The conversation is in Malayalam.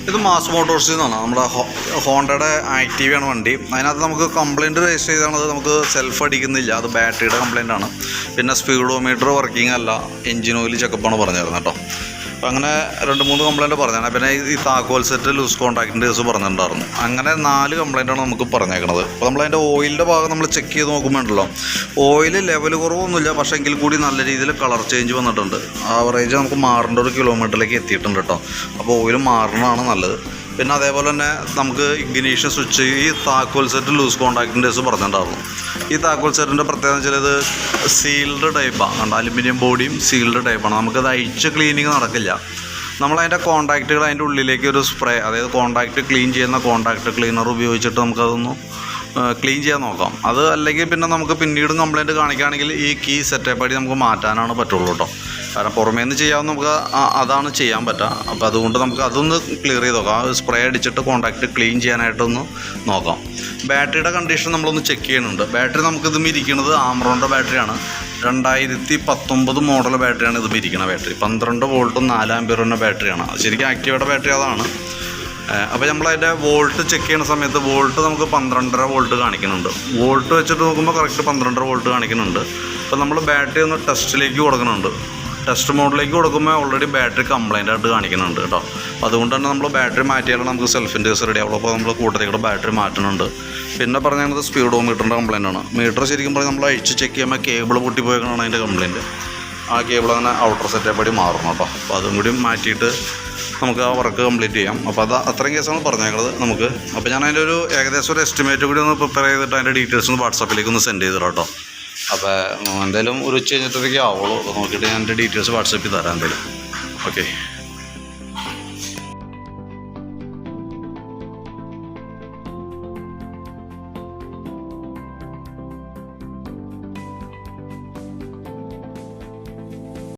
ഇത് മാസ് മോട്ടോഴ്സിൽ നിന്നാണ്. നമ്മുടെ ഹോണ്ടയുടെ ആക്റ്റീവയാണ് വണ്ടി. അതിനകത്ത് നമുക്ക് കംപ്ലയിൻറ്റ് രജിസ്റ്റർ ചെയ്താണത്. നമുക്ക് സെൽഫ് അടിക്കുന്നില്ല, അത് ബാറ്ററിയുടെ കംപ്ലയിൻ്റ് ആണ്. പിന്നെ സ്പീഡോമീറ്റർ വർക്കിംഗ് അല്ല, എൻജിൻ ഓയിൽ ചെക്കപ്പാണ് പറഞ്ഞിരുന്നത് കേട്ടോ. അപ്പോൾ അങ്ങനെ 2-3 കംപ്ലയിൻറ്റ് പറഞ്ഞാണ്. പിന്നെ ഈ താക്കോൽ സെറ്റ് ലൂസ് കോൺടാക്റ്റിൻ്റെ കേസ് പറഞ്ഞിട്ടുണ്ടായിരുന്നു. അങ്ങനെ 4 കംപ്ലയിൻ്റാണ് നമുക്ക് പറഞ്ഞേക്കണത്. അപ്പോൾ നമ്മളതിൻ്റെ ഓയിലിൻ്റെ ഭാഗം നമ്മൾ ചെക്ക് ചെയ്ത് നോക്കുമ്പോണ്ടല്ലോ, ഓയിൽ ലെവൽ കുറവൊന്നുമില്ല, പക്ഷേ എങ്കിൽ കൂടി നല്ല രീതിയിൽ കളർ ചേഞ്ച് വന്നിട്ടുണ്ട്. ആവറേജ് നമുക്ക് മാറേണ്ട 1 കിലോമീറ്ററിലേക്ക് എത്തിയിട്ടുണ്ട് കേട്ടോ. അപ്പോൾ ഓയിൽ മാറണതാണ് നല്ലത്. പിന്നെ അതേപോലെ തന്നെ നമുക്ക് ഇഗ്നീഷൻ സ്വിച്ച്, ഈ താക്കോൽ സെറ്റ് ലൂസ് കോൺടാക്റ്റിൻ്റെ കേസ് പറഞ്ഞിട്ടുണ്ടായിരുന്നു. ഈ താക്കോൽ സെറ്റിൻ്റെ പ്രത്യേകത വെച്ചാൽ ഇത് സീൽഡ് ടൈപ്പാണ്. കണ്ട, അലുമിനിയം ബോഡിയും സീൽഡ് ടൈപ്പാണ്. നമുക്കത് അഴിച്ച് ക്ലീനിങ് നടക്കില്ല. നമ്മളതിൻ്റെ കോൺടാക്റ്റുകൾ അതിൻ്റെ ഉള്ളിലേക്ക് ഒരു സ്പ്രേ, അതായത് കോൺടാക്റ്റ് ക്ലീൻ ചെയ്യുന്ന കോൺടാക്റ്റ് ക്ലീനർ ഉപയോഗിച്ചിട്ട് നമുക്കതൊന്ന് ക്ലീൻ ചെയ്യാൻ നോക്കാം. അത് അല്ലെങ്കിൽ പിന്നെ നമുക്ക് പിന്നീടും കംപ്ലയിൻറ്റ് കാണിക്കുകയാണെങ്കിൽ ഈ കീ സെറ്റപ്പ് ആയിട്ട് നമുക്ക് മാറ്റാനാണ് പറ്റുള്ളൂ കേട്ടോ. കാരണം പുറമേ നിന്ന് ചെയ്യാവുന്ന നമുക്ക് അതാണ് ചെയ്യാൻ പറ്റുക. അപ്പോൾ അതുകൊണ്ട് നമുക്ക് അതൊന്ന് ക്ലിയർ ചെയ്ത് നോക്കാം. സ്പ്രേ അടിച്ചിട്ട് കോൺടാക്റ്റ് ക്ലീൻ ചെയ്യാനായിട്ടൊന്ന് നോക്കാം. ബാറ്ററിയുടെ കണ്ടീഷൻ നമ്മളൊന്ന് ചെക്ക് ചെയ്യുന്നുണ്ട്. ബാറ്ററി നമുക്കിതും ഇരിക്കുന്നത് ആംറോണിൻ്റെ ബാറ്ററിയാണ്. 2019 മോഡൽ ബാറ്ററിയാണ് ഇതും ഇരിക്കുന്ന ബാറ്ററി. 12 വോൾട്ടും 4 ആമ്പിയറിൻ്റെ ബാറ്ററിയാണ്. ശരിക്കും ആക്റ്റീവയുടെ ബാറ്ററി അതാണ്. അപ്പോൾ നമ്മളതിൻ്റെ വോൾട്ട് ചെക്ക് ചെയ്യുന്ന സമയത്ത് വോൾട്ട് നമുക്ക് 12.5 വോൾട്ട് കാണിക്കുന്നുണ്ട്. വോൾട്ട് വെച്ചിട്ട് നോക്കുമ്പോൾ കറക്റ്റ് 12.5 വോൾട്ട് കാണിക്കുന്നുണ്ട്. അപ്പോൾ നമ്മൾ ബാറ്ററി ഒന്ന് ടെസ്റ്റിലേക്ക് കൊടുക്കുന്നുണ്ട്. ടെസ്റ്റ് മോഡിലേക്ക് കൊടുക്കുമ്പോൾ ഓൾറെഡി ബാറ്ററി കംപ്ലൈൻ്റ് ആയിട്ട് കാണിക്കുന്നുണ്ട് കേട്ടോ. അതുകൊണ്ട് തന്നെ നമ്മൾ ബാറ്ററി മാറ്റിയാലും നമുക്ക് സെൽഫിൻ്റെ കേസ് റെഡി ആവുള്ളൂ. അപ്പോൾ നമ്മൾ കൂട്ടത്തിലേക്ക് ബാറ്ററി മാറ്റുന്നുണ്ട്. പിന്നെ പറഞ്ഞത് സ്പീഡോമീറ്ററിൻ്റെ കംപ്ലയിൻ്റ് ആണ്. മീറ്റർ ശരിക്കും പറഞ്ഞാൽ നമ്മൾ അഴിച്ച് ചെക്ക് ചെയ്യുമ്പോൾ കേബിൾ പൊട്ടിപ്പോയേക്കാണ് അതിൻ്റെ കംപ്ലയിൻറ്റ്. ആ കേബിൾ അങ്ങനെ ഔട്ടർ സെറ്റപ്പടി മാറണം കേട്ടോ. അപ്പോൾ അതും കൂടി മാറ്റിയിട്ട് നമുക്ക് ആ വർക്ക് കംപ്ലീറ്റ് ചെയ്യാം. അപ്പോൾ അത് അത്രയും കേസാണ് പറഞ്ഞേക്കുന്നത് നമുക്ക്. അപ്പോൾ ഞാൻ അതിൻ്റെ ഒരു ഏകദേശം ഒരു എസ്റ്റിമേറ്റ് കൂടി ഒന്ന് പ്രിപ്പയർ ചെയ്തിട്ട് അതിൻ്റെ ഡീറ്റെയിൽസ് ഒന്ന് വാട്സാപ്പിലേക്ക് ഒന്ന് സെൻഡ് ചെയ്തിടാം കേട്ടോ. അപ്പോൾ എന്തായാലും ഒരു ഉച്ച കഴിഞ്ഞിട്ടൊക്കെ ആവുള്ളൂ. അപ്പോൾ നോക്കിയിട്ട് ഞാൻ എൻ്റെ ഡീറ്റെയിൽസ് വാട്സാപ്പിൽ തരാം എന്തായാലും. ഓക്കെ.